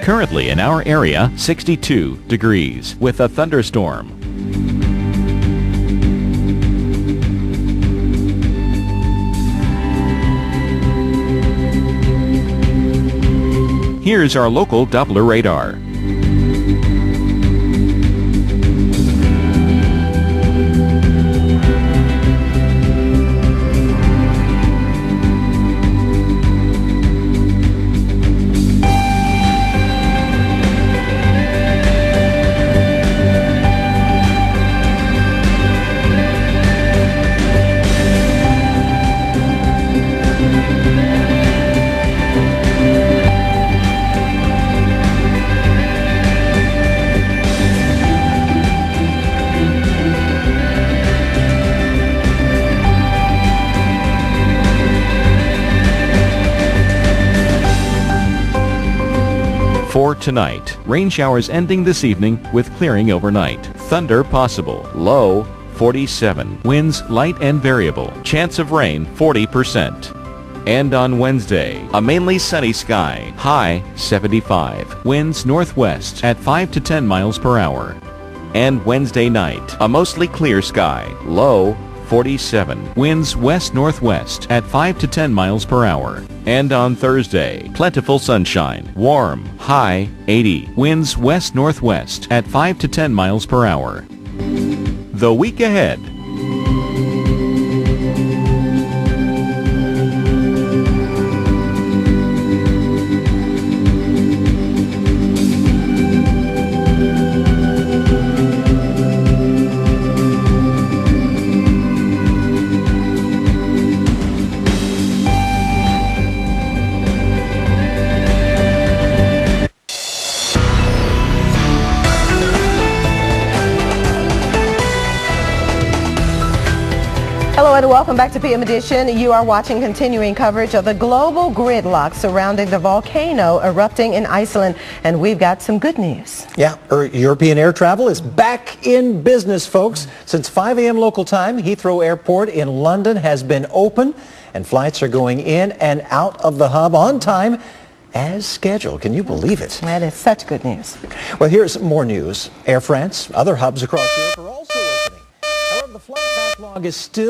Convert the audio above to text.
Currently in our area, 62 degrees with a thunderstorm. Here's our local Doppler radar. For tonight, rain showers ending this evening with clearing overnight. Thunder possible. Low 47. Winds light and variable. Chance of rain 40%. And on Wednesday, a mainly sunny sky. High 75. Winds northwest at 5 to 10 miles per hour. And Wednesday night, a mostly clear sky. Low 47. Winds west-northwest at 5 to 10 miles per hour. And on Thursday, plentiful sunshine. Warm. High 80. Winds west-northwest at 5 to 10 miles per hour. The week ahead. Hello and welcome back to PM Edition. You are watching continuing coverage of the global gridlock surrounding the volcano erupting in Iceland, and we've got some good news. Yeah, European air travel is back in business, folks. Since 5 a.m. local time, Heathrow Airport in London has been open, and flights are going in and out of the hub on time as scheduled. Can you believe it? That is such good news. Well, here's more news. Air France, other hubs across Europe are also opening. However, the flight backlog is still